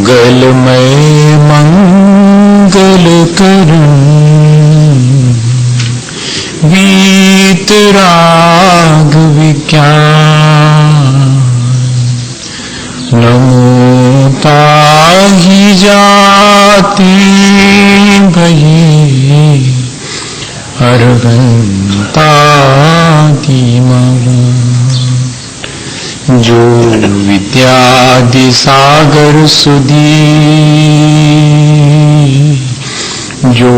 मंगलमय मंगल करण वीतराग विज्ञान नमो ताहि जाति भये अरहंतादि जो विद्यादि सागर सुधी जो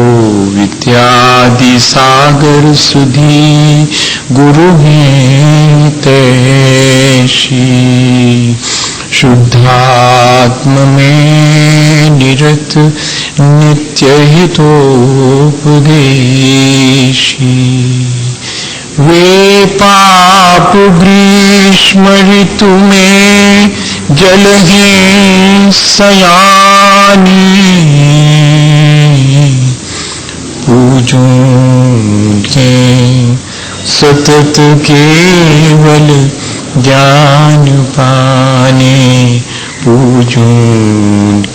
विद्यादि सागर सुधी गुरु हैं तैसी शुद्धात्म में निरत नित्य हितोपदेशी वे पाप ग्रीष्म ऋतु में जल हैं सयानी पूजों के सतत केवल ज्ञान पाने पूजों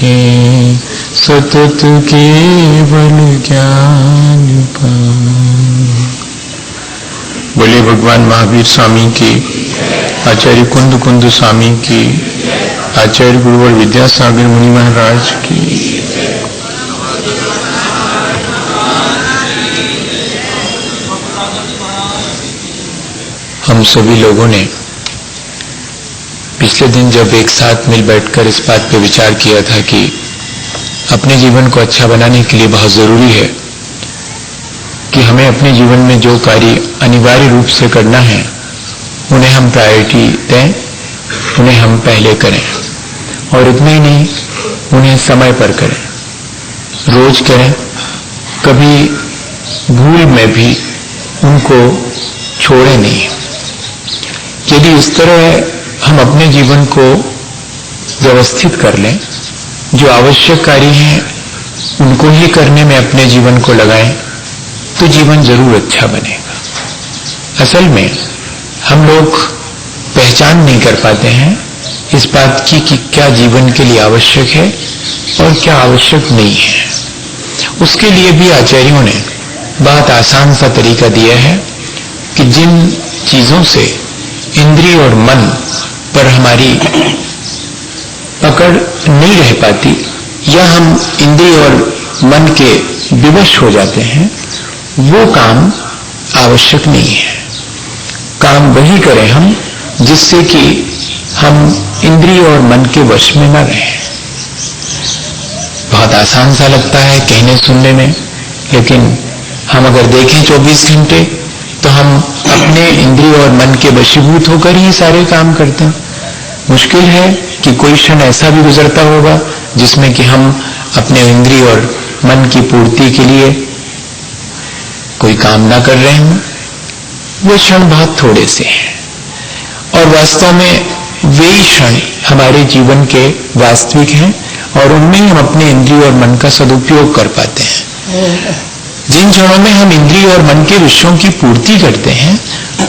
के सतत केवल ज्ञान पाने। बोले भगवान महावीर स्वामी की, आचार्य कुंद कुंद स्वामी की, आचार्य गुरुवर विद्यासागर मुनि महाराज की। हम सभी लोगों ने पिछले दिन जब एक साथ मिल बैठकर इस बात पे विचार किया था कि अपने जीवन को अच्छा बनाने के लिए बहुत जरूरी है कि हमें अपने जीवन में जो कार्य अनिवार्य रूप से करना है उन्हें हम प्रायोरिटी दें, उन्हें हम पहले करें और इतना ही नहीं, उन्हें समय पर करें, रोज करें, कभी भूल में भी उनको छोड़े नहीं। यदि इस तरह हम अपने जीवन को व्यवस्थित कर लें, जो आवश्यक कार्य हैं उनको ही करने में अपने जीवन को लगाएं, तो जीवन जरूर अच्छा बनेगा। असल में हम लोग पहचान नहीं कर पाते हैं इस बात की कि क्या जीवन के लिए आवश्यक है और क्या आवश्यक नहीं है। उसके लिए भी आचार्यों ने बहुत आसान सा तरीका दिया है कि जिन चीजों से इंद्रिय और मन पर हमारी पकड़ नहीं रह पाती या हम इंद्रिय और मन के विवश हो जाते हैं, वो काम आवश्यक नहीं है। काम वही करें हम जिससे कि हम इंद्रिय और मन के वश में न रहें। बहुत आसान सा लगता है कहने सुनने में, लेकिन हम अगर देखें 24 घंटे तो हम अपने इंद्रिय और मन के वशीभूत होकर ही सारे काम करते हैं। मुश्किल है कि कोई क्षण ऐसा भी गुजरता होगा जिसमें कि हम अपने इंद्रिय और मन की पूर्ति के लिए कोई काम ना कर रहे हों। वो क्षण बहुत थोड़े से हैं और वास्तव में वे क्षण हमारे जीवन के वास्तविक हैं और उनमें हम अपने इंद्रिय और मन का सदुपयोग कर पाते हैं। जिन क्षणों में हम इंद्रिय और मन के विषयों की पूर्ति करते हैं,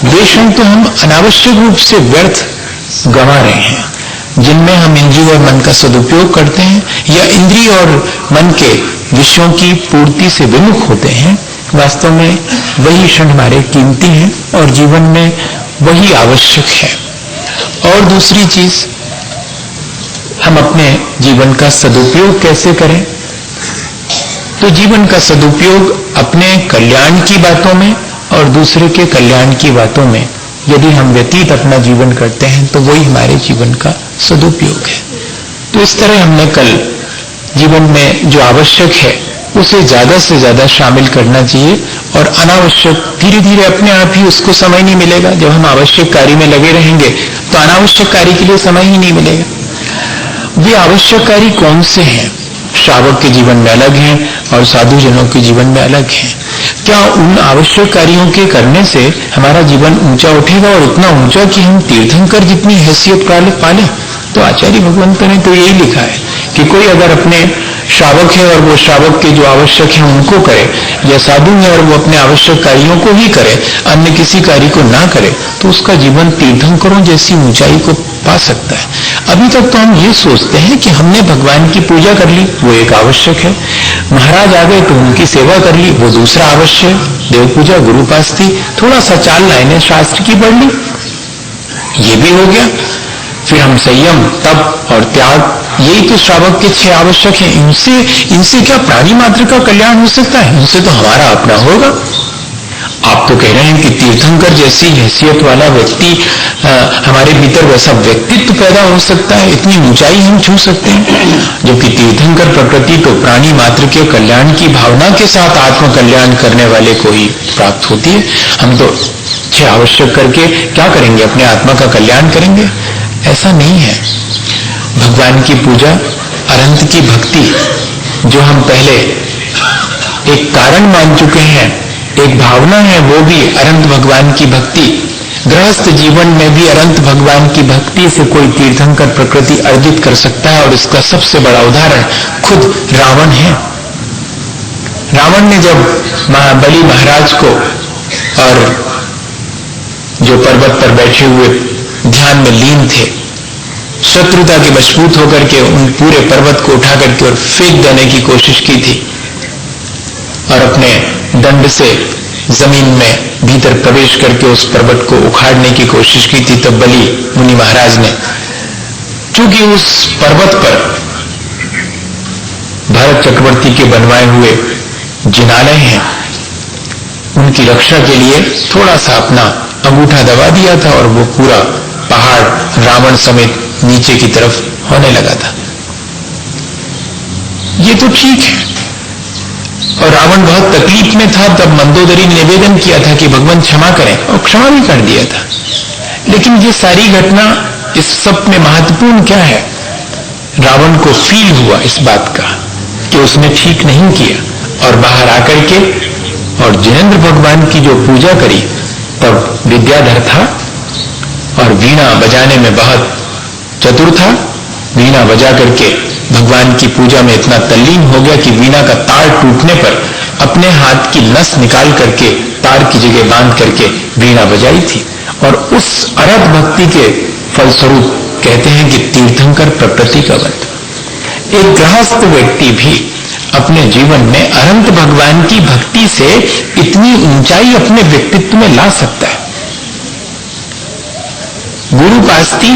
वे क्षण तो हम अनावश्यक रूप से व्यर्थ गंवा रहे हैं। जिनमें हम इंद्रिय और मन का सदुपयोग करते हैं या इंद्रिय और मन के विषयों की पूर्ति से विमुख होते हैं, वास्तव में वही क्षण हमारे कीमती हैं और जीवन में वही आवश्यक है। और दूसरी चीज, हम अपने जीवन का सदुपयोग कैसे करें? तो जीवन का सदुपयोग अपने कल्याण की बातों में और दूसरे के कल्याण की बातों में यदि हम व्यतीत अपना जीवन करते हैं तो वही हमारे जीवन का सदुपयोग है। तो इस तरह हमने कल जीवन में जो आवश्यक है उसे ज्यादा से ज्यादा शामिल करना चाहिए और अनावश्यक धीरे धीरे अपने आप ही उसको समय नहीं मिलेगा। जब हम आवश्यक कार्य में लगे रहेंगे तो अनावश्यक कार्य के लिए समय ही नहीं मिलेगा। वे आवश्यक कार्य कौन से हैं? श्रावक के जीवन में अलग हैं और साधुजनों के जीवन में अलग हैं। क्या उन आवश्यक कार्यों के करने से हमारा जीवन ऊंचा उठेगा और इतना ऊंचा कि हम तीर्थंकर जितनी हैसियत पाले? तो आचार्य भगवंत ने तो यही लिखा है कि कोई अगर अपने श्रावक है और वो श्रावक के जो आवश्यक है उनको करे, या साधु है और वो अपने आवश्यक कार्यों को ही करे, अन्य किसी कार्य को ना करे, तो उसका जीवन तीर्थंकरों जैसी ऊंचाई को पा सकता है। अभी तक तो हम ये सोचते हैं कि हमने भगवान की पूजा कर ली, वो एक आवश्यक है। महाराज आ गए तो उनकी सेवा कर ली, वो दूसरा आवश्यक है। देव पूजा, गुरुपास्ती, थोड़ा सा 4 लाइनें शास्त्र की पढ़ ली, ये भी हो गया। फिर हम संयम, तप और त्याग, यही तो श्रावक के 6 आवश्यक हैं। इनसे क्या प्राणी मात्र का कल्याण हो सकता है? इनसे तो हमारा अपना होगा। आप तो कह रहे हैं कि तीर्थंकर जैसी हैसियत वाला व्यक्ति, हमारे भीतर वैसा व्यक्तित्व पैदा हो सकता है, इतनी ऊंचाई हम छू सकते हैं। जबकि तीर्थंकर प्रकृति तो प्राणी मात्र के कल्याण की भावना के साथ आत्म कल्याण करने वाले को ही प्राप्त होती है। हम तो 6 आवश्यक करके क्या करेंगे? अपने आत्मा का कल्याण करेंगे? ऐसा नहीं है। भगवान की पूजा, अनंत की भक्ति, जो हम पहले एक कारण मान चुके हैं, एक भावना है, वो भी अनंत भगवान की भक्ति। गृहस्थ जीवन में भी अनंत भगवान की भक्ति से कोई तीर्थंकर प्रकृति अर्जित कर सकता है। और इसका सबसे बड़ा उदाहरण खुद रावण है। रावण ने जब बलि महाराज को, और जो पर्वत पर बैठे हुए ध्यान में लीन थे, शत्रुता के वशभूत होकर के उन पूरे पर्वत को उठा करके और फेंक देने की कोशिश की थी, और अपने दंड से जमीन में भीतर प्रवेश करके उस पर्वत को उखाड़ने की कोशिश की थी, तब बलि मुनि महाराज ने, चूंकि उस पर्वत पर भरत चक्रवर्ती के बनवाए हुए जिनालय हैं, उनकी रक्षा के लिए थोड़ा सा अपना अंगूठा दबा दिया था, और वो पूरा पहाड़ रावण समेत नीचे की तरफ होने लगा था। ये तो ठीक है। और रावण बहुत तकलीफ में था, तब मंदोदरी ने निवेदन किया था कि भगवान क्षमा करें, और क्षमा भी कर दिया था। लेकिन ये सारी घटना, इस सब में महत्वपूर्ण क्या है? रावण को फील हुआ इस बात का कि उसने ठीक नहीं किया, और बाहर आकर के और जिनेंद्र भगवान की जो पूजा करी, तब विद्याधर था और वीणा बजाने में बहुत चतुर था। वीणा बजा करके भगवान की पूजा में इतना तल्लीन हो गया कि वीणा का तार टूटने पर अपने हाथ की नस निकाल करके तार की जगह बांध करके वीणा बजाई थी। और उस अरत भक्ति के फलस्वरूप कहते हैं कि तीर्थंकर प्रकृति का बंध। एक गृहस्थ व्यक्ति भी अपने जीवन में अनंत भगवान की भक्ति से इतनी ऊंचाई अपने व्यक्तित्व में ला सकता है। गुरुपास्ती,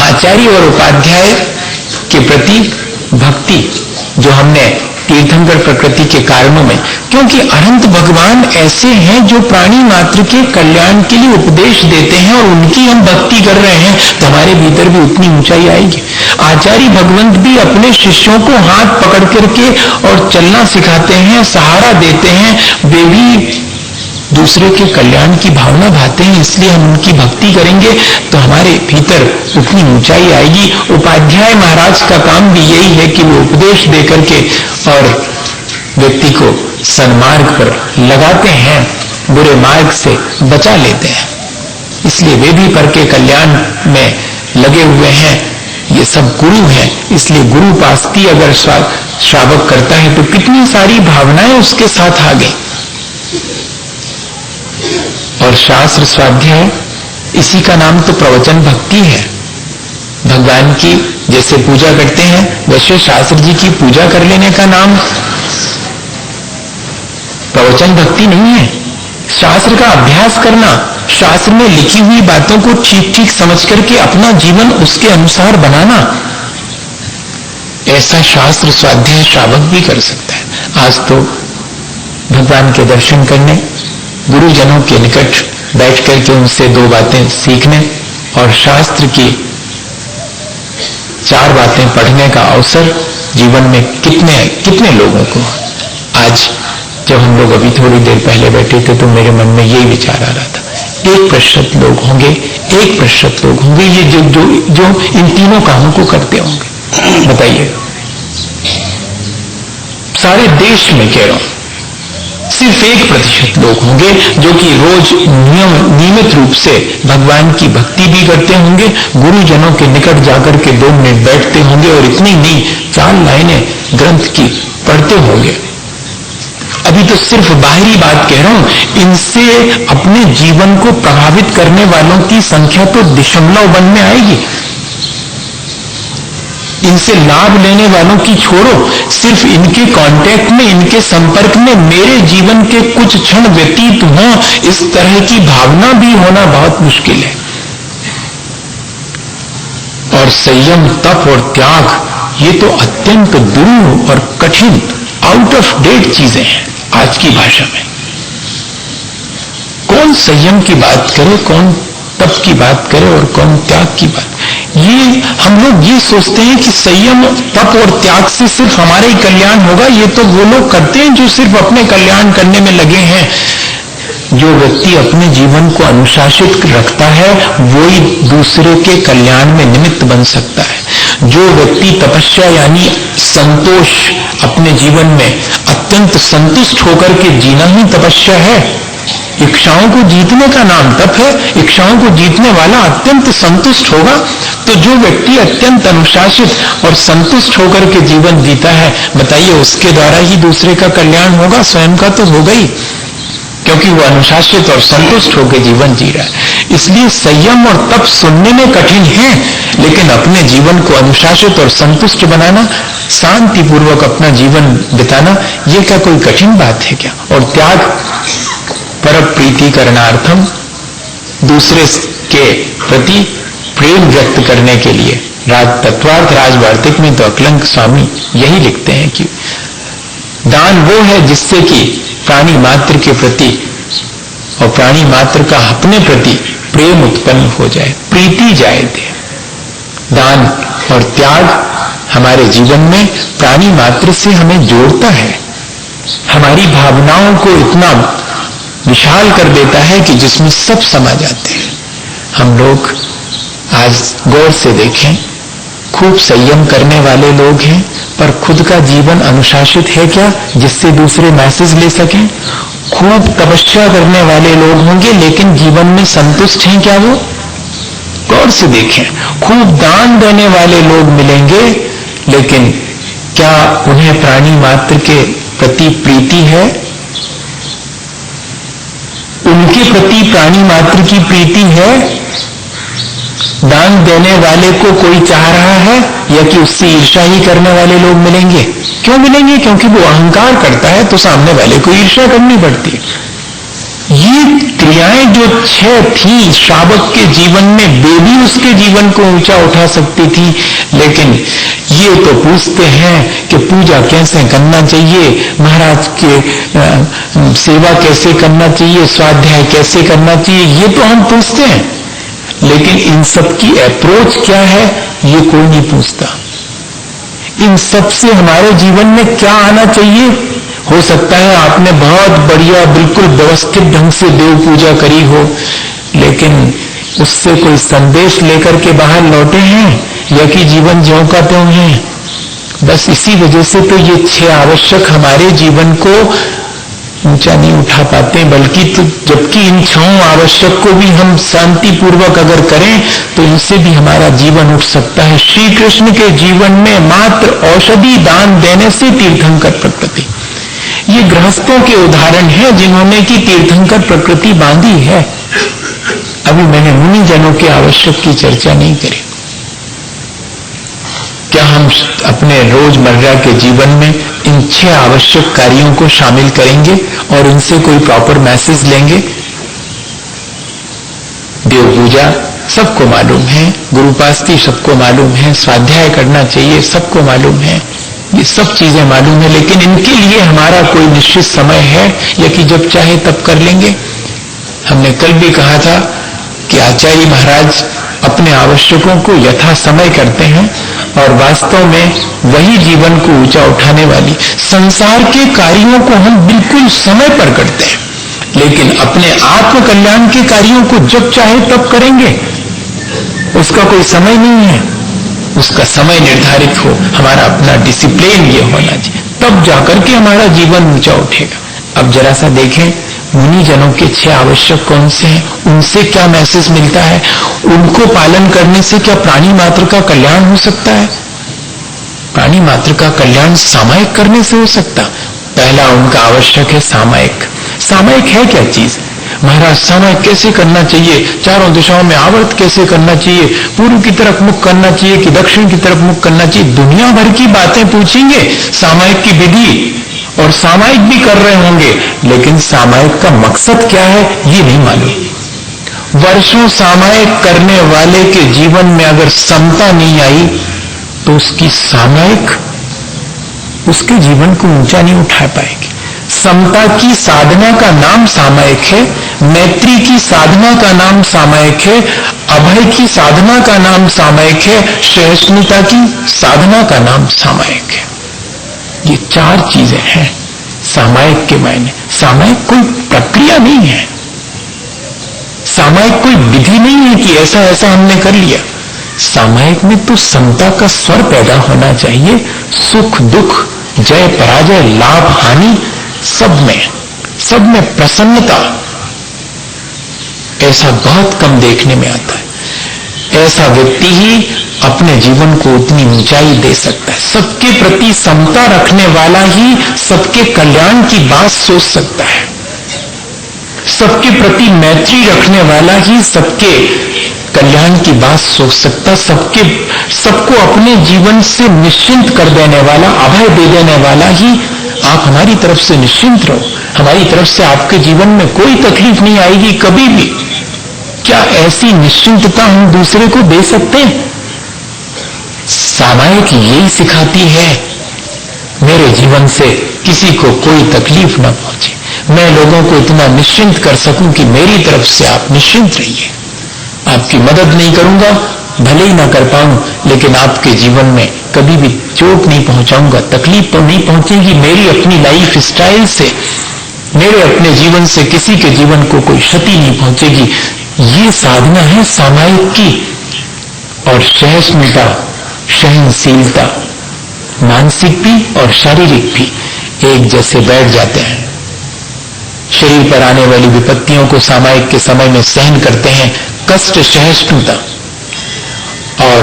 आचार्य और उपाध्याय के प्रति भक्ति जो हमने तीर्थंकर प्रकृति के कारणों में, क्योंकि अनंत भगवान ऐसे हैं जो प्राणी मात्र के कल्याण के लिए उपदेश देते हैं, और उनकी हम भक्ति कर रहे हैं तो हमारे भीतर भी उतनी ऊंचाई आएगी। आचार्य भगवंत भी अपने शिष्यों को हाथ पकड़ करके और चलना सिखाते हैं, सहारा देते हैं, वे भी दूसरे के कल्याण की भावना भाते हैं, इसलिए हम उनकी भक्ति करेंगे तो हमारे भीतर उतनी ऊंचाई आएगी। उपाध्याय महाराज का काम भी यही है कि वो उपदेश देकर के और व्यक्ति को सन्मार्ग पर लगाते हैं, बुरे मार्ग से बचा लेते हैं। इसलिए वे भी पर के कल्याण में लगे हुए हैं। ये सब गुरु हैं, इसलिए गुरु पास्ती अगर श्रावक करता है तो कितनी सारी भावनाएं उसके साथ आ गई। और शास्त्र स्वाध्याय, इसी का नाम तो प्रवचन भक्ति है। भगवान की जैसे पूजा करते हैं वैसे शास्त्र जी की पूजा कर लेने का नाम प्रवचन भक्ति नहीं है। शास्त्र का अभ्यास करना, शास्त्र में लिखी हुई बातों को ठीक ठीक समझ करके अपना जीवन उसके अनुसार बनाना, ऐसा शास्त्र स्वाध्याय श्रावक भी कर सकता है। आज तो भगवान के दर्शन करने, गुरुजनों के निकट बैठ करके उनसे 2 बातें सीखने और शास्त्र की 4 बातें पढ़ने का अवसर जीवन में कितने लोगों को। आज जब हम लोग अभी थोड़ी देर पहले बैठे थे तो मेरे मन में यही विचार आ रहा था, 1% लोग होंगे, 1% लोग होंगे ये जो इन तीनों कामों को करते होंगे। बताइए, सारे देश में कह रहा हूं, सिर्फ 1% लोग होंगे जो कि रोज नियमित रूप से भगवान की भक्ति भी करते होंगे, गुरुजनों के निकट जाकर के 2 मिनट बैठते होंगे और इतनी नहीं 4 लाइनें ग्रंथ की पढ़ते होंगे। अभी तो सिर्फ बाहरी बात कह रहा हूं, इनसे अपने जीवन को प्रभावित करने वालों की संख्या तो दशमलव वन में आएगी। इनसे लाभ लेने वालों की छोड़ो, सिर्फ इनके कांटेक्ट में, इनके संपर्क में मेरे जीवन के कुछ क्षण व्यतीत हों, इस तरह की भावना भी होना बहुत मुश्किल है। और संयम, तप और त्याग ये तो अत्यंत दुरूह और कठिन, आउट ऑफ डेट चीजें हैं आज की भाषा में। कौन संयम की बात करे, कौन तप की बात करे और कौन त्याग की बात। ये हम लोग ये सोचते हैं कि संयम, तप और त्याग से सिर्फ हमारा ही कल्याण होगा। ये तो वो लोग करते हैं जो सिर्फ अपने कल्याण करने में लगे हैं। जो व्यक्ति अपने जीवन को अनुशासित रखता है वो ही दूसरे के कल्याण में निमित्त बन सकता है। जो व्यक्ति तपस्या यानी संतोष अपने जीवन में अत्यंत संतुष्ट होकर के जीना ही तपस्या है। इच्छाओं को जीतने का नाम तप है। इच्छाओं को जीतने वाला अत्यंत संतुष्ट होगा। तो जो व्यक्ति अत्यंत अनुशासित और संतुष्ट होकर के जीवन जीता है, बताइए उसके द्वारा ही दूसरे का कल्याण होगा, स्वयं का तो होगा ही, क्योंकि वो अनुशासित और संतुष्ट होकर जीवन जी रहा है। इसलिए संयम और तप सुनने में कठिन है, लेकिन अपने जीवन को अनुशासित और संतुष्ट बनाना, शांतिपूर्वक अपना जीवन बिताना, ये क्या कोई कठिन बात है क्या। और त्याग, पर प्रीति करणार्थम, दूसरे के प्रति प्रेम व्यक्त करने के लिए। तत्वार्थ राजवार्तिक में तो अकलंक स्वामी यही लिखते हैं कि दान वो है जिससे कि प्राणी मात्र के प्रति और प्राणी मात्र का अपने प्रति प्रेम उत्पन्न हो जाए, प्रीति जाए दे। दान और त्याग हमारे जीवन में प्राणी मात्र से हमें जोड़ता है, हमारी भावनाओं को इतना विशाल कर देता है कि जिसमें सब समा जाते हैं। हम लोग आज गौर से देखें, खूब संयम करने वाले लोग हैं, पर खुद का जीवन अनुशासित है क्या जिससे दूसरे मैसेज ले सकें। खूब तपस्या करने वाले लोग होंगे, लेकिन जीवन में संतुष्ट हैं क्या वो। गौर से देखें, खूब दान देने वाले लोग मिलेंगे, लेकिन क्या उन्हें प्राणी मात्र के प्रति प्रीति है। उनके प्रति प्राणी मात्र की प्रीति है। दान देने वाले को कोई चाह रहा है या कि उससे ईर्ष्या ही करने वाले लोग मिलेंगे। क्यों मिलेंगे? क्योंकि वो अहंकार करता है तो सामने वाले को ईर्ष्या करनी पड़ती है। ये क्रियाएं जो 6 थी श्रावक के जीवन में, बेबी उसके जीवन को ऊंचा उठा सकती थी, लेकिन ये तो पूछते हैं कि पूजा कैसे करना चाहिए, महाराज के सेवा कैसे करना चाहिए, स्वाध्याय कैसे करना चाहिए, ये तो हम पूछते हैं, लेकिन इन सब की अप्रोच क्या है ये कोई नहीं पूछता। इन सब से हमारे जीवन में क्या आना चाहिए। हो सकता है आपने बहुत बढ़िया बिल्कुल व्यवस्थित ढंग से देव पूजा करी हो, लेकिन उससे कोई संदेश लेकर के बाहर लौटे हैं या कि जीवन ज्यों का त्यों है। बस इसी वजह से तो ये 6 आवश्यक हमारे जीवन को ऊंचा नहीं उठा पाते, बल्कि तो जबकि इन 6 आवश्यक को भी हम शांतिपूर्वक अगर करें तो इनसे भी हमारा जीवन उठ सकता है। श्री कृष्ण के जीवन में मात्र औषधि दान देने से तीर्थंकर प्रकृति, ये गृहस्थों के उदाहरण है जिन्होंने की तीर्थंकर प्रकृति बांधी है। अभी मैंने मुनि जनों के आवश्यक की चर्चा नहीं करी। क्या हम अपने रोजमर्रा के जीवन में इन 6 आवश्यक कार्यों को शामिल करेंगे और इनसे कोई प्रॉपर मैसेज लेंगे। देव पूजा सबको मालूम है, गुरुपास्ती सबको मालूम है, स्वाध्याय करना चाहिए सबको मालूम है, ये सब चीजें मालूम है, लेकिन इनके लिए हमारा कोई निश्चित समय है या कि जब चाहे तब कर लेंगे। हमने कल भी कहा था कि आचार्य महाराज अपने आवश्यकों को यथा समय करते हैं और वास्तव में वही जीवन को ऊंचा उठाने वाली। संसार के कार्यों को हम बिल्कुल समय पर करते हैं, लेकिन अपने आत्म कल्याण के कार्यों को जब चाहे तब करेंगे। उसका कोई समय नहीं है, उसका समय निर्धारित हो, हमारा अपना डिसिप्लिन ये होना चाहिए, तब जाकर के हमारा जीवन ऊंचा उठेगा। अब जरा सा देखें मुनि जनों के 6 आवश्यक कौन से हैं, उनसे क्या मैसेज मिलता है, उनको पालन करने से क्या प्राणी मात्र का कल्याण हो सकता है। प्राणी मात्र का कल्याण सामायिक करने से हो सकता, पहला उनका आवश्यक है सामायिक। सामायिक है क्या चीज? महाराज सामायिक कैसे करना चाहिए, चारों दिशाओं में आवर्त कैसे करना चाहिए, पूर्व की तरफ मुख करना चाहिए कि दक्षिण की तरफ मुख करना चाहिए, दुनिया भर की बातें पूछेंगे सामायिक की विधि, और सामायिक भी कर रहे होंगे, लेकिन सामायिक का मकसद क्या है ये नहीं मालूम। वर्षों सामायिक करने वाले के जीवन में अगर समता नहीं आई तो उसकी सामायिक उसके जीवन को ऊंचा नहीं उठा पाएगी। समता की साधना का नाम सामायिक है, मैत्री की साधना का नाम सामायिक है, अभय की साधना का नाम सामायिक है, सहिष्णुता की साधना का नाम सामायिक है। ये चार चीजें हैं सामायिक के मायने। सामायिक कोई प्रक्रिया नहीं है, सामायिक कोई विधि नहीं है कि ऐसा ऐसा हमने कर लिया। सामायिक में तो समता का स्वर पैदा होना चाहिए। सुख दुख, जय पराजय, लाभ हानि, सब में प्रसन्नता। ऐसा बहुत कम देखने में आता है। ऐसा व्यक्ति ही अपने जीवन को उतनी ऊंचाई दे सकता है। सबके प्रति समता रखने वाला ही सबके कल्याण की बात सोच सकता है। सबके प्रति मैत्री रखने वाला ही सबके कल्याण की बात सोच सकता। सबको अपने जीवन से निश्चिंत कर देने वाला, अभय दे देने वाला ही, आप हमारी तरफ से निश्चिंत रहो, हमारी तरफ से आपके जीवन में कोई तकलीफ नहीं आएगी कभी भी। क्या ऐसी निश्चिंतता हम दूसरे को दे सकते हैं? सामायिक यही सिखाती है, मेरे जीवन से किसी को कोई तकलीफ न पहुंचे, मैं लोगों को इतना निश्चिंत कर सकूं कि मेरी तरफ से आप निश्चिंत रहिए। आपकी मदद नहीं करूंगा, भले ही ना कर पाऊं, लेकिन आपके जीवन में कभी भी चोट नहीं पहुंचाऊंगा, तकलीफ तो नहीं पहुंचेगी। मेरी अपनी लाइफ स्टाइल से, मेरे अपने जीवन से किसी के जीवन को कोई क्षति नहीं पहुंचेगी। ये साधना है सामायिक की। और सहिष्णुता, सहनशीलता, मानसिक भी और शारीरिक भी एक जैसे बैठ जाते हैं। शरीर पर आने वाली विपत्तियों को सामायिक के समय में सहन करते हैं, कष्ट सहिष्णुता, और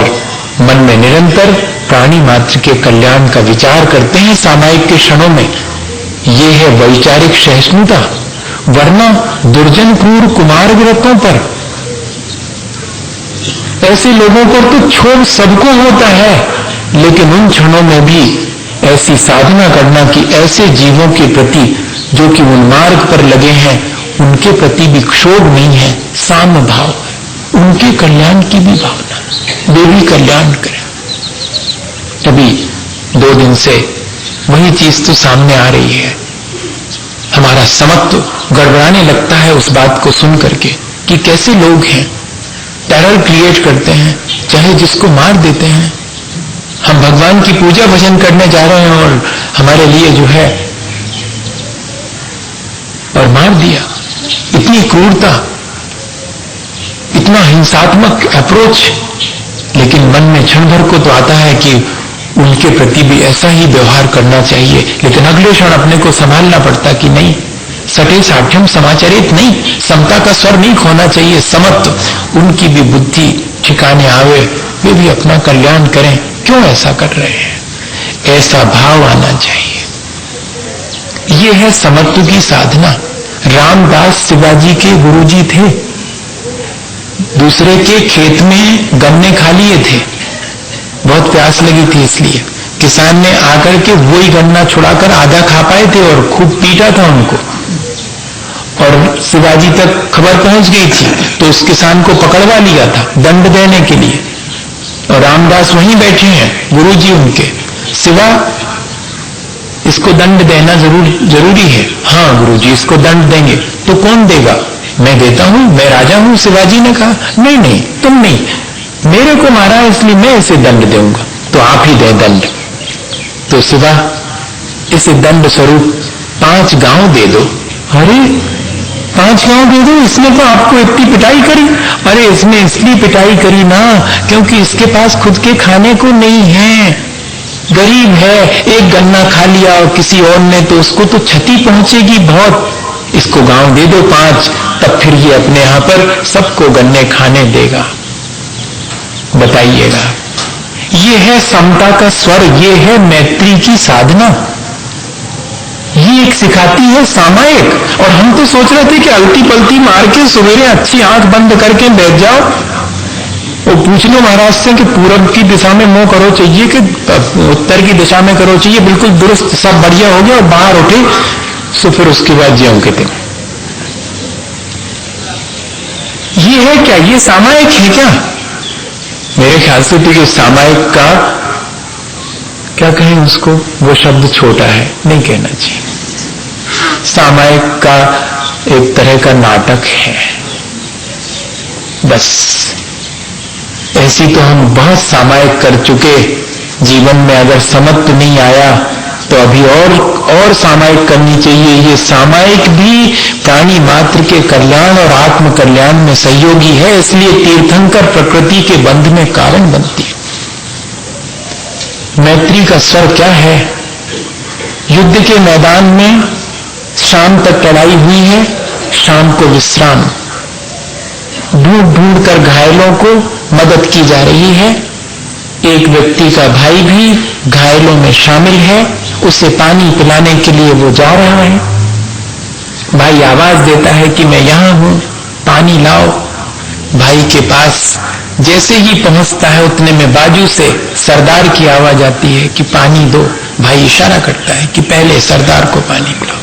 मन में निरंतर प्राणी मात्र के कल्याण का विचार करते हैं सामायिक के क्षणों में। ये है वैचारिक सहिष्णुता। वरना दुर्जन क्रूर कुमार व्रतों पर, ऐसे लोगों को तो क्षोभ सबको होता है, लेकिन उन क्षणों में भी ऐसी साधना करना कि ऐसे जीवों के प्रति जो कि उन मार्ग पर लगे हैं उनके प्रति भी क्षोभ नहीं है, साम्य भाव, उनके कल्याण की भी भावना, वे भी कल्याण करें। तभी 2 दिन से वही चीज तो सामने आ रही है। हमारा समत्व गड़बड़ाने लगता है उस बात को सुन करके कि कैसे लोग हैं, टेरर क्रिएट करते हैं, चाहे जिसको मार देते हैं। हम भगवान की पूजा भजन करने जा रहे हैं और हमारे लिए जो है और मार दिया। इतनी क्रूरता, इतना हिंसात्मक अप्रोच। लेकिन मन में क्षण भर को तो आता है कि उनके प्रति भी ऐसा ही व्यवहार करना चाहिए, लेकिन अगले क्षण अपने को संभालना पड़ता कि नहीं, सटे साठ्यम समाचरित नहीं, समता का स्वर नहीं खोना चाहिए, समत्व। उनकी भी बुद्धि ठिकाने आवे, वे भी अपना कल्याण करें। क्यों ऐसा कर रहे हैं? ऐसा भाव आना चाहिए। ये है समत्व की साधना। रामदास शिवाजी के गुरुजी थे, दूसरे के खेत में गन्ने खा लिए थे, बहुत प्यास लगी थी, इसलिए किसान ने आकर के वही गन्ना छुड़ाकर आधा खा पाए थे और खूब पीटा था उनको, और शिवाजी तक खबर पहुंच गई थी तो उस किसान को पकड़वा लिया था दंड देने के लिए। और रामदास वहीं बैठे हैं, गुरुजी उनके, शिवा इसको दंड देना जरूरी है। हाँ गुरुजी, इसको दंड देंगे। तो कौन देगा? मैं देता हूं, मैं राजा हूं। शिवाजी ने कहा नहीं नहीं, तुम नहीं, मेरे को मारा इसलिए मैं इसे दंड दूंगा, तो आप ही दे दंड। तो शिवा इसे दंड स्वरूप 5 गांव दे दो। अरे 5 गांव दे दो? इसने तो आपको इतनी पिटाई करी। अरे इसने इसलिए पिटाई करी ना क्योंकि इसके पास खुद के खाने को नहीं है, गरीब है, एक गन्ना खा लिया और किसी और ने, तो उसको तो क्षति पहुंचेगी बहुत। इसको गांव दे दो 5, तब फिर ये अपने यहां पर सबको गन्ने खाने देगा। बताइएगा, ये है समता का स्वर, ये है मैत्री की साधना, यही एक सिखाती है सामायिक। और हम तो सोच रहे थे कि अलती पलती मार के सवेरे अच्छी आंख बंद करके बैठ जाओ और पूछ लो महाराज से कि पूरब की दिशा में मुंह करो चाहिए कि उत्तर की दिशा में करो चाहिए, बिल्कुल दुरुस्त सब बढ़िया हो गया और बाहर उठे सो फिर उसके बाद ज्यों के दिन। ये है क्या? ये सामायिक है क्या? मेरे ख्याल से तो ये सामायिक का क्या कहें उसको, वो शब्द छोटा है, नहीं कहना चाहिए। सामायिक का एक तरह का नाटक है बस। ऐसी तो हम बहुत सामायिक कर चुके, जीवन में अगर समत्व नहीं आया तो अभी और सामायिक करनी चाहिए। ये सामायिक भी प्राणी मात्र के कल्याण और आत्म कल्याण में सहयोगी है, इसलिए तीर्थंकर प्रकृति के बंध में कारण बनती है। मैत्री का स्वर क्या है? युद्ध के मैदान में शाम तक लड़ाई हुई है, शाम को विश्राम, ढूंढ ढूंढ कर घायलों को मदद की जा रही है। एक व्यक्ति का भाई भी घायलों में शामिल है, उसे पानी पिलाने के लिए वो जा रहा है। भाई आवाज देता है कि मैं यहां हूं, पानी लाओ। भाई के पास जैसे ही पहुंचता है उतने में बाजू से सरदार की आवाज आती है कि पानी दो। भाई इशारा करता है कि पहले सरदार को पानी पिलाओ।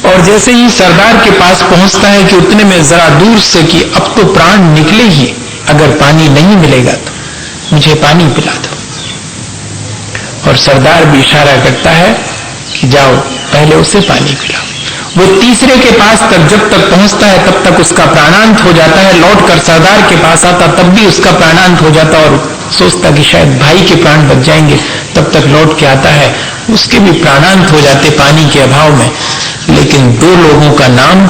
और जैसे ही सरदार के पास पहुंचता है कि उतने में जरा दूर से कि अब तो प्राण निकले ही, अगर पानी नहीं मिलेगा तो मुझे पानी पिला दो। और सरदार भी इशारा करता है कि जाओ पहले उसे पानी पिलाओ। वो तीसरे के पास तक जब तक पहुंचता है तब तक उसका प्राणांत हो जाता है। लौटकर सरदार के पास आता तब भी उसका प्राणांत हो जाता और सोचता कि शायद भाई के प्राण बच जाएंगे। तब तक लौट के आता है, उसके भी प्राणांत हो जाते पानी के अभाव में। लेकिन दो लोगों का नाम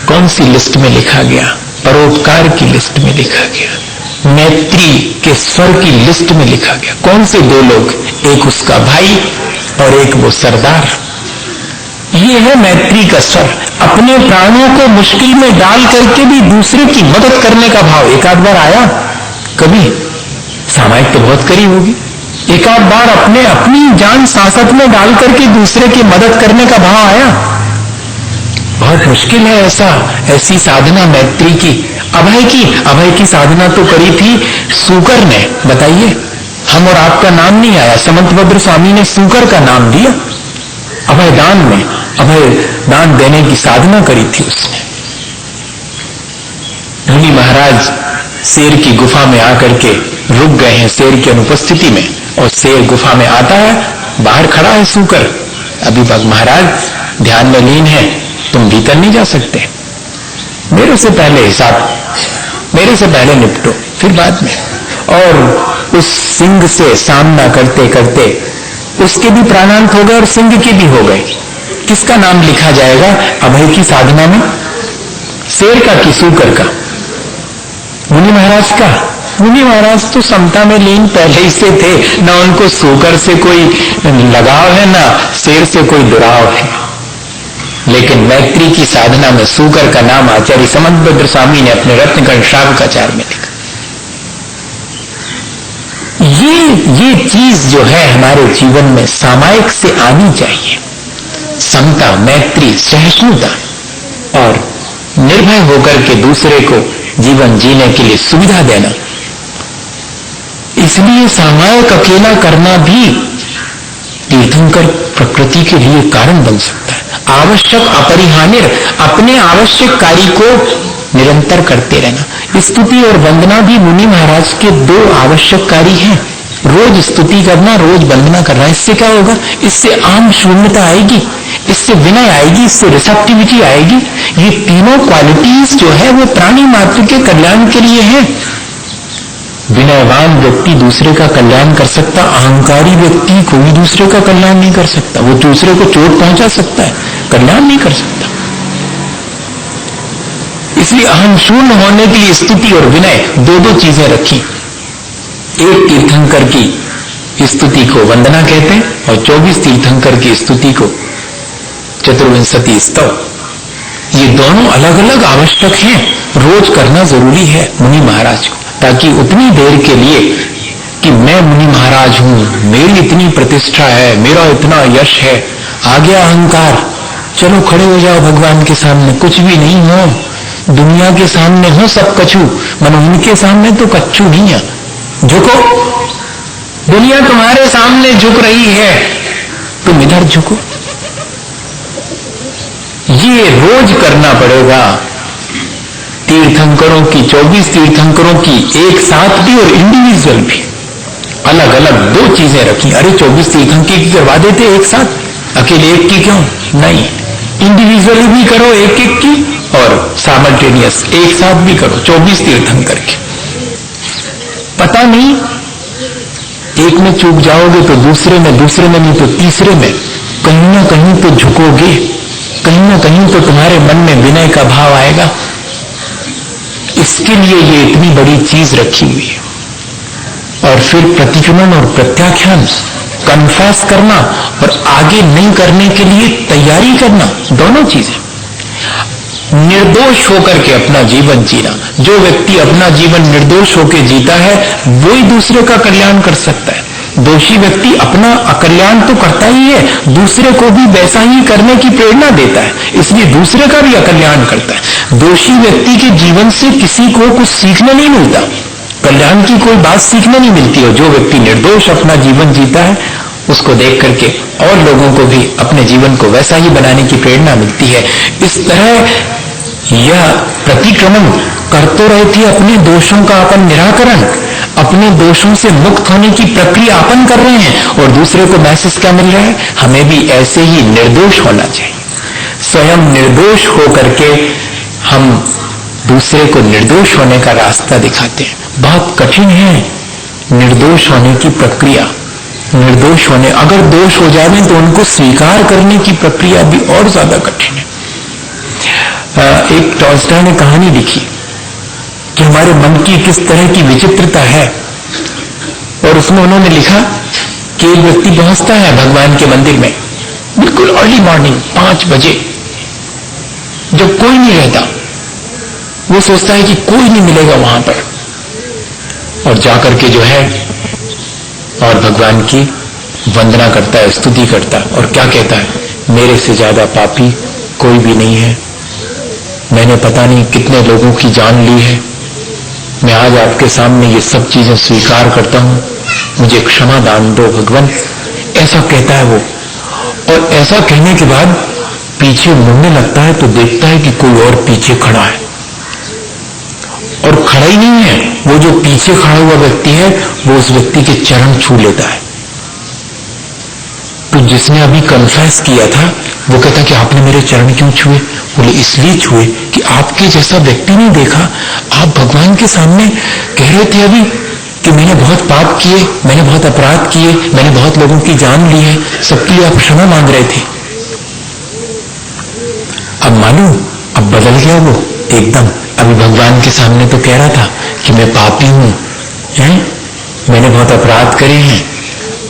कौन सी लिस्ट में लिखा गया? परोपकार की लिस्ट में लिखा गया, मैत्री के स्वर की लिस्ट में लिखा गया। कौन से दो लोग? एक उसका भाई और एक वो सरदार। ये है मैत्री का स्वर। अपने प्राणों को मुश्किल में डाल करके भी दूसरे की मदद करने का भाव। एक आध बार आया कभी? सामायिक तो बहुत करी होगी। एक आध बार अपनी जान सांसत में डाल करके दूसरे की मदद करने का भाव आया? बहुत मुश्किल है ऐसी साधना मैत्री की। अभय की साधना तो करी थी सूकर ने। बताइए, हम और आपका नाम नहीं आया, समंतभद्र स्वामी ने सूकर का नाम दिया अभय दान में। अभय दान देने की साधना करी थी उसने। मुनि महाराज शेर की गुफा में आकर के रुक गए हैं शेर की अनुपस्थिति में, और शेर गुफा में आता है, बाहर खड़ा है सूकर। अभी महाराज ध्यान में लीन है, तुम भीतर नहीं जा सकते, मेरे से पहले हिसाब, मेरे से पहले निपटो, फिर बाद में। और उस सिंह से सामना करते करते उसके भी प्राणांत हो गए और सिंह के भी हो गए। किसका नाम लिखा जाएगा अभय की साधना में? शेर का कि सूकर का? मुनि महाराज का। मुनि महाराज तो समता में लीन पहले ही से थे, ना उनको सूकर से कोई लगाव है ना शेर से कोई दुराव है। लेकिन मैत्री की साधना में सूकर का नाम आचार्य समंतभद्र स्वामी ने अपने रत्नकर्ण श्रावकाचार्य में लिखा। ये चीज जो है हमारे जीवन में सामायिक से आनी चाहिए। समता, मैत्री, सहिष्णुता और निर्भय होकर के दूसरे को जीवन जीने के लिए सुविधा देना। इसलिए सामायिक अकेला करना भी तीर्थंकर प्रकृति के लिए कारण बन सकता है। आवश्यक अपरिहार्य, अपने आवश्यक कार्य को निरंतर करते रहना। स्तुति और वंदना भी मुनि महाराज के दो आवश्यक कार्य हैं। रोज स्तुति करना, रोज वंदना करना। इससे क्या होगा? इससे आम शून्यता आएगी, इससे विनय आएगी, इससे रिसेप्टिविटी आएगी। ये तीनों क्वालिटीज जो है वो प्राणी मात्र के कल्याण के लिए है। विनयवान व्यक्ति दूसरे का कल्याण कर सकता, अहंकारी व्यक्ति कोई दूसरे का कल्याण नहीं कर सकता। वो दूसरे को चोट पहुंचा सकता है, कल्याण नहीं कर सकता। इसलिए अहम शून्य होने के लिए स्तुति और विनय दो चीजें रखी। एक तीर्थंकर की स्तुति को वंदना कहते हैं और 24 तीर्थंकर की स्तुति को चतुर्विंशति स्तव। ये दोनों अलग अलग आवश्यक हैं, रोज करना जरूरी है मुनि महाराज को, ताकि उतनी देर के लिए कि मैं मुनि महाराज हूं, मेरी इतनी प्रतिष्ठा है, मेरा इतना यश है, आ गया अहंकार, चलो खड़े हो जाओ भगवान के सामने, कुछ भी नहीं हो, दुनिया के सामने हो सब कछु, मनो उनके सामने तो कच्चू नहीं है, झुको, दुनिया तुम्हारे सामने झुक रही है, तुम इधर झुको। ये रोज करना पड़ेगा। तीर्थंकरों की 24 तीर्थंकरों की एक साथ भी और इंडिविजुअल भी अलग अलग दो चीजें रखी। अरे 24 तीर्थंकर की करवा देते एक साथ, अकेले एक की क्यों? नहीं, इंडिविजुअली भी करो एक एक की और साइमल्टेनियस एक साथ भी करो 24 तीर्थंकर की। पता नहीं एक में चूक जाओगे तो दूसरे में नहीं तो तीसरे में कहीं ना कहीं तो झुकोगे, कहीं ना कहीं तो तुम्हारे मन में विनय का भाव आएगा। इसके लिए ये इतनी बड़ी चीज रखी हुई है। और फिर प्रतिक्रमण और प्रत्याख्यान, कन्फेस करना और आगे नहीं करने के लिए तैयारी करना, दोनों चीजें। निर्दोष होकर के अपना जीवन जीना, जो व्यक्ति अपना जीवन निर्दोष होकर जीता है वो ही दूसरे का कल्याण कर सकता है। दोषी व्यक्ति अपना अकल्याण तो करता ही है, दूसरे को भी वैसा ही करने की प्रेरणा देता है, इसलिए दूसरे का भी अकल्याण करता है। दोषी व्यक्ति के जीवन से किसी को कुछ सीखने नहीं मिलता, कल्याण की कोई बात सीखने नहीं मिलती। और जो व्यक्ति निर्दोष अपना जीवन जीता है उसको देख करके और लोगों को भी अपने जीवन को वैसा ही बनाने की प्रेरणा मिलती है। इस तरह यह प्रतिक्रमण कर तो रहे थे अपने दोषों का अपन निराकरण, अपने दोषों से मुक्त होने की प्रक्रिया अपन कर रहे हैं, और दूसरे को मैसेज क्या मिल रहा है? हमें भी ऐसे ही निर्दोष होना चाहिए। स्वयं निर्दोष होकर के हम दूसरे को निर्दोष होने का रास्ता दिखाते हैं। बहुत कठिन है निर्दोष होने की प्रक्रिया। निर्दोष होने, अगर दोष हो जाए तो उनको स्वीकार करने की प्रक्रिया भी और ज्यादा कठिन है। एक टॉल्स्टॉय ने कहानी लिखी कि हमारे मन की किस तरह की विचित्रता है, और उसमें उन्होंने लिखा कि एक व्यक्ति पहुंचता है भगवान के मंदिर में बिल्कुल अर्ली मॉर्निंग 5 बजे, जब कोई नहीं रहता। वो सोचता है कि कोई नहीं मिलेगा वहां पर, और जाकर के जो है और भगवान की वंदना करता है, स्तुति करता है, और क्या कहता है? मेरे से ज्यादा पापी कोई भी नहीं है, मैंने पता नहीं कितने लोगों की जान ली है, मैं आज आपके सामने ये सब चीजें स्वीकार करता हूं, मुझे क्षमा दान दो भगवान, ऐसा कहता है वो। और ऐसा कहने के बाद पीछे मुड़ने लगता है तो देखता है कि कोई और पीछे खड़ा है, और खड़ा ही नहीं है, वो जो पीछे खड़ा हुआ व्यक्ति है वो उस व्यक्ति के चरण छू लेता है। तो जिसने अभी कन्फेस किया था वो कहता कि आपने मेरे चरण क्यों छुए? बोले इसलिए छुए कि आपके जैसा व्यक्ति नहीं देखा। आप भगवान के सामने कह रहे थे अभी कि मैंने बहुत पाप किए, मैंने बहुत अपराध किए, मैंने बहुत लोगों की जान ली है, सबके लिए आप क्षमा मांग रहे थे। अब मालूम, अब बदल गया वो एकदम। अभी भगवान के सामने तो कह रहा था कि मैं पापी हूं, मैंने बहुत अपराध करे हैं।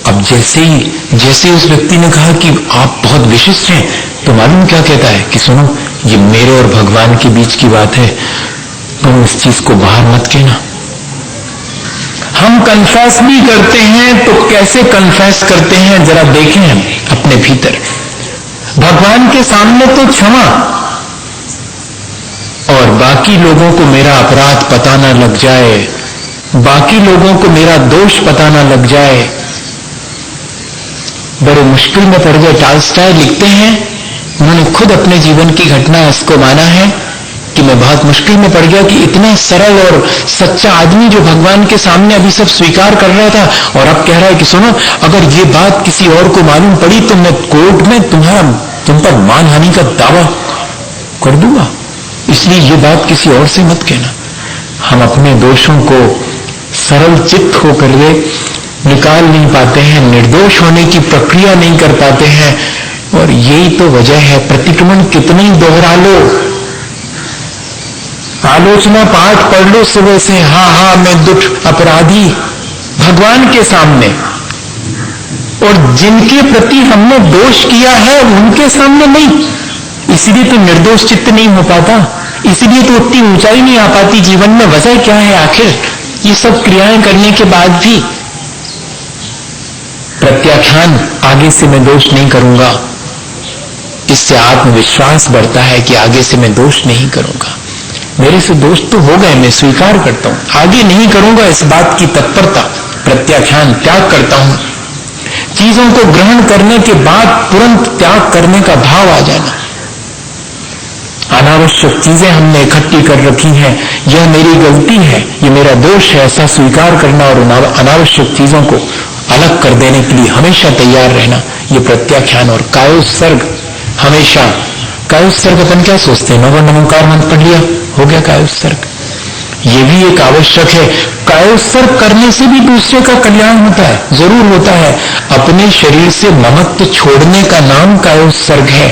अब जैसे ही उस व्यक्ति ने कहा कि आप बहुत विशिष्ट हैं, तो मालूम क्या कहता है कि सुनो, ये मेरे और भगवान के बीच की बात है, तुम इस चीज को बाहर मत कहना। हम कन्फेस भी करते हैं तो कैसे कन्फेस करते हैं जरा देखें हम अपने भीतर। भगवान के सामने तो क्षमा, और बाकी लोगों को मेरा अपराध पता ना लग जाए, बाकी लोगों को मेरा दोष पता ना लग जाए, बड़े मुश्किल में पड़ गए। टॉल्स्टॉय लिखते हैं, उन्होंने खुद अपने जीवन की घटना इसको माना है कि मैं बहुत मुश्किल में पड़ गया कि इतना सरल और सच्चा आदमी जो भगवान के सामने अभी सब स्वीकार कर रहा था, और अब कह रहा है कि सुनो, अगर ये बात किसी और को मालूम पड़ी तो मैं कोर्ट में तुम पर मानहानि का दावा कर दूंगा, इसलिए ये बात किसी और से मत कहना। हम अपने दोषों को सरल चित्त होकर के निकाल नहीं पाते हैं, निर्दोष होने की प्रक्रिया नहीं कर पाते हैं, और यही तो वजह है। प्रतिक्रमण कितने ही दोहरा लो, आलोचना पाठ पढ़ लो सुबह से, हाँ मैं दुष्ट अपराधी भगवान के सामने, और जिनके प्रति हमने दोष किया है उनके सामने नहीं। इसलिए तो निर्दोष चित्त नहीं हो पाता, इसलिए तो उतनी ऊंचाई नहीं आ पाती जीवन में। वजह क्या है आखिर? ये सब क्रियाएं करने के बाद भी प्रत्याख्यान, आगे से मैं दोष नहीं करूंगा, इससे आत्मविश्वास बढ़ता है कि आगे से मैं दोष नहीं करूंगा। मेरे से दोष तो हो गए, मैं स्वीकार करता हूं, आगे नहीं करूंगा, इस बात की तत्परता, प्रत्याख्यान, त्याग करता हूं। चीजों को ग्रहण करने के बाद तुरंत त्याग करने का भाव आ जाना। अनावश्यक चीजें हमने इकट्ठी कर रखी हैं, यह मेरी गलती है, यह मेरा दोष है, ऐसा स्वीकार करना और अनावश्यक चीजों को अलग कर देने के लिए हमेशा तैयार रहना, यह प्रत्याख्यान। और कायोत्सर्ग, हमेशा कायोत्सर्ग अपन क्या सोचते हैं, नमोकार मंत्र पढ़ लिया, हो गया कायोत्सर्ग, ये भी एक आवश्यक है। कायोत्सर्ग करने से भी दूसरे का कल्याण होता है, जरूर होता है। अपने शरीर से ममत्व छोड़ने का नाम कायोत्सर्ग है।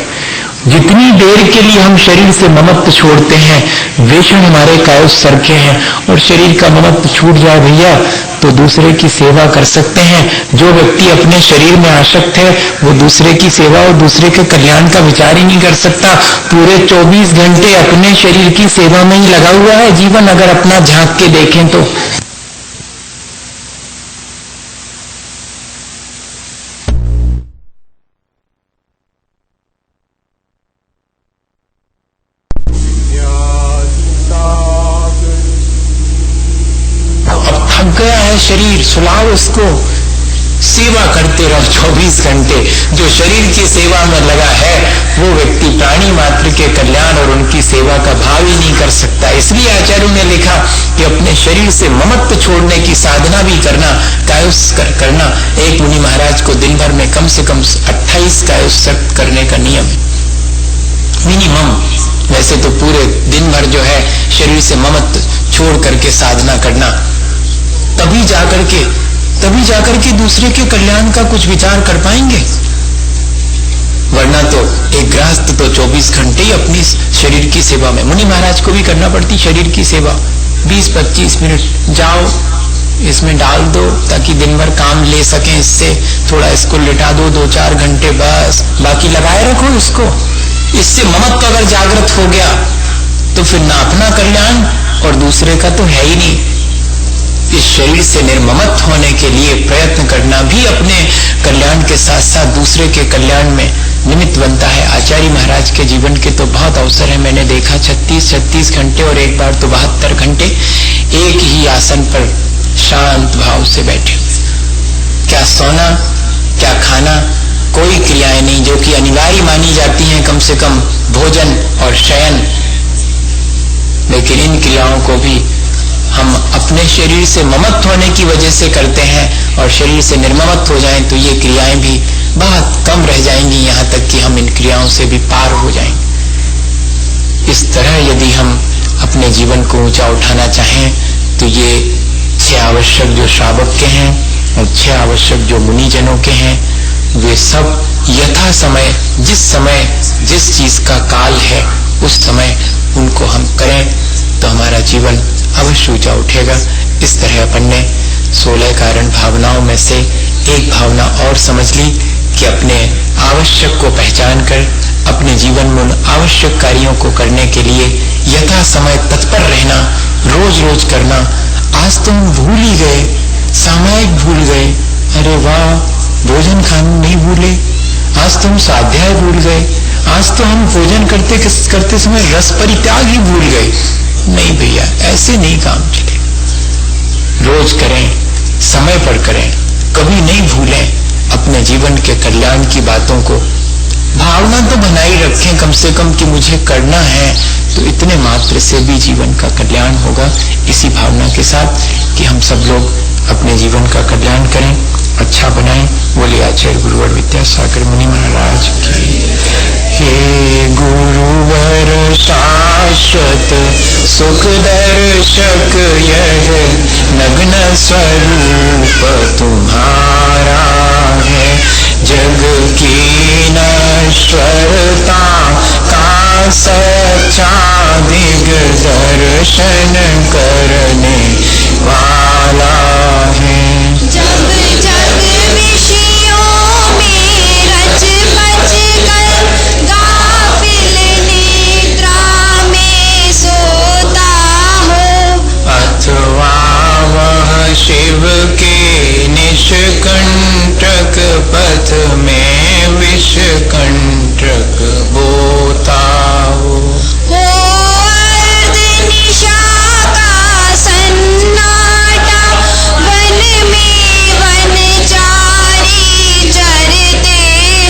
जितनी देर के लिए हम शरीर से ममत्व छोड़ते हैं, वे क्षण हमारे कायोत्सर्ग के हैं। और शरीर का ममत्व छूट जाए भैया तो दूसरे की सेवा कर सकते हैं। जो व्यक्ति अपने शरीर में आसक्त है वो दूसरे की सेवा और दूसरे के कल्याण का विचार ही नहीं कर सकता। पूरे 24 घंटे अपने शरीर की सेवा में ही लगा हुआ है जीवन, अगर अपना झांक के देखें तो। शरीर सुलाओ, उसको सेवा करते रहो 24 घंटे। जो शरीर की सेवा में लगा है वो व्यक्ति प्राणी मात्र के कल्याण और उनकी सेवा का भाव ही नहीं कर सकता। इसलिए आचार्यों ने लिखा कि अपने शरीर से ममत्व छोड़ने की साधना भी करना, कायोत्सर्ग करना। एक मुनि महाराज को दिन भर में कम से कम 28 कायोत्सर्ग करने का नियम है, मिनिमम। वैसे तो पूरे दिन भर जो है शरीर से ममत्व छोड़ करके साधना करना, तभी जाकर के दूसरे के कल्याण का कुछ विचार कर पाएंगे। वरना तो एक गृहस्थ तो 24 घंटे ही अपनी शरीर की सेवा में, मुनि महाराज को भी करना पड़ती शरीर की सेवा। 20-25 मिनट जाओ इसमें डाल दो ताकि दिन भर काम ले सकें, इससे थोड़ा इसको लिटा दो 2-4 घंटे, बस बाकी लगाए रखो इसको। इससे ममत्व अगर जागृत हो गया तो फिर ना अपना कल्याण और दूसरे का तो है ही नहीं। इस शरीर से निर्ममत होने के लिए प्रयत्न करना भी अपने कल्याण के साथ साथ दूसरे के कल्याण में निमित्त बनता है। आचार्य महाराज के जीवन के तो बहुत अवसर है, मैंने देखा 36 घंटे और एक बार तो 72 घंटे एक ही आसन पर शांत भाव से बैठे। क्या सोना, क्या खाना, कोई क्रियाएं नहीं जो कि अनिवार्य मानी जाती हैं, कम से कम भोजन और शयन। लेकिन इन क्रियाओं को भी हम अपने शरीर से ममत्व होने की वजह से करते हैं, और शरीर से निर्ममत हो जाएं तो ये क्रियाएं भी बहुत कम रह जाएंगी, यहाँ तक कि हम इन क्रियाओं से भी पार हो जाएंगे। इस तरह यदि हम अपने जीवन को ऊंचा उठाना चाहें तो ये 6 आवश्यक जो श्रावक के हैं और 6 आवश्यक जो मुनिजनों के हैं, वे सब यथा समय जिस चीज का काल है उस समय उनको हम करें तो हमारा जीवन अवश्य ऊंचा उठेगा। इस तरह अपन ने 16 कारण भावनाओं में से एक भावना और समझ ली कि अपने आवश्यक को पहचान कर अपने जीवन में आवश्यक कार्यों को करने के लिए यथा समय तत्पर रहना, रोज रोज करना। आज तो हम भूल ही गए, सामायिक भूल गए, अरे वाह भोजन खाना नहीं भूले, आज तो हम स्वाध्याय भूल गए, आज तो हम भोजन करते समय रस परित्याग ही भूल गए। नहीं भैया, ऐसे नहीं काम चले। रोज करें, समय पर करें, कभी नहीं भूलें अपने जीवन के कल्याण की बातों को। भावना तो बनाई रखें कम से कम कि मुझे करना है, तो इतने मात्र से भी जीवन का कल्याण होगा। इसी भावना के साथ कि हम सब लोग अपने जीवन का कल्याण करें, अच्छा बनाएं। बोले आचार्य गुरुवर विद्यासागर मुनि महाराज की। हे गुरुवर शाश्वत सुख दर्शक, यह नग्न स्वरूप तुम्हारा है। जग की नश्वरता का सच्चा दिग्दर्शन करने वाला है। जब जग विषयों में रच बच कर गाफिल निद्रा में सोता हो, अथवा वह शिव के निष्कंटक कंटक बोता हो अर्ध निशा का सन्नाटा, वन में वनचारी चरते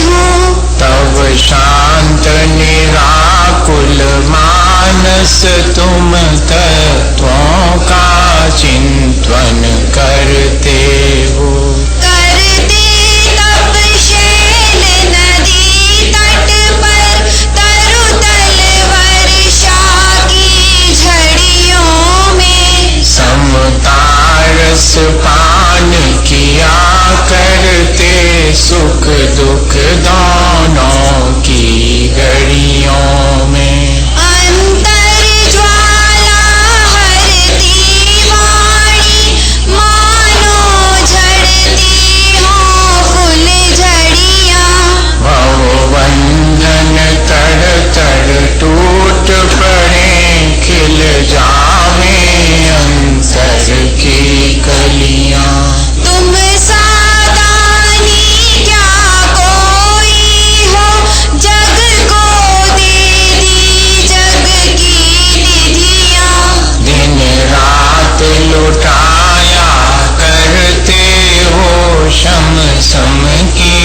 हों। तब शांत निराकुल मानस तुम तत्वों का चिंतन करते हो। करते तब शैल नदी तट पर, तरुतल वर्षा की झड़ियों में। समतारस पान किया करते, सुख दुख दोनों की घड़ियों में। अंतर ज्वाला हरती वाणी, मानो झड़ती हों फुलझड़ियाँ। भव बंधन तड़ तड़ टूट पड़े, खिल जावे अंतर की कलियां। तुम सादानी क्या कोई हो, जग को दे दी जग की निधियाँ। दिन रात लुटाया करते हो, शम सम की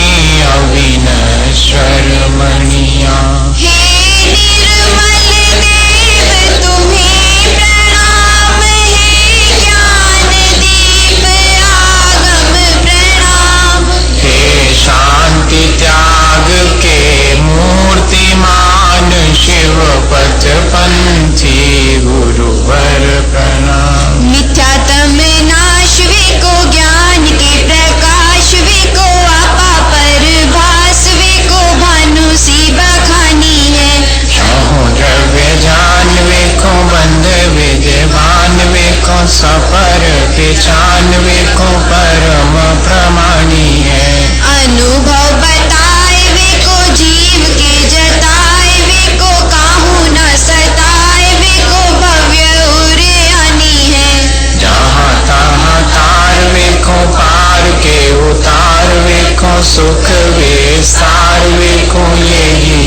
अविनश्वर मणियां। हे निर्मल देव तुम्हें प्रणाम, है ज्ञान दीप आगम प्रणाम। हे शांति त्याग के मूर्तिमान, शिव पथ पंथी गुरुवर प्रणाम। मिथ्यातम नाश विको, ज्ञान के प्रकाश विको, आपा पर भास विको, भानु सी बखानी है। शहो द्रव्य जान वेखो, बंध विद्यमान वेखो, सफर पहचान वेखो, परम प्रमाणी है। अनुभव बताए विको, जीव के जताए विको, काहू न सताए विको, भव्य उर्यानी है। जहाँ तहाँ तार वेखो, पार के उतार वेखो, सुख विस्तार वेखो, यही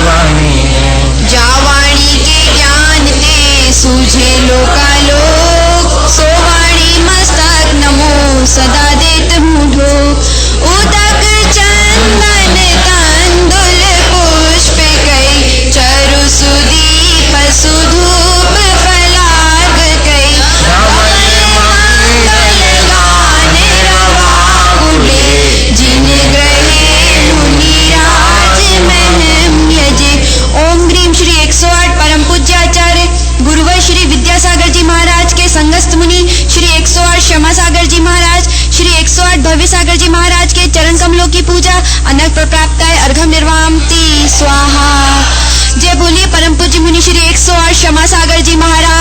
वाणी है। जावाणी के ज्ञान ते सूझे लोकालोक, सो वाणी मस्तक नमो सदा देत मूढ़ो। उदक चंदन तंदुल पुष्प कई, चरु सुदीप सुधूप फलाग कई। धवल मंगल गान रवा उड़े, जिन ग्रहे मुनिराज महम यजे। ओम ग्रीम श्री 108 परम पूज्य आचार्य गुरुवर श्री विद्यासागर जी महाराज के संगस्थ मुनि श्री 108 क्षमा सागर जी महाराज, श्री 108 भव्य सागर जी महाराज के चरण कमलों की पूजा अनक प्राप्त है। अर्घम निर्वामति स्वाहा। जय बोलिए परम पूज्य मुनि श्री 108 क्षमा सागर जी महाराज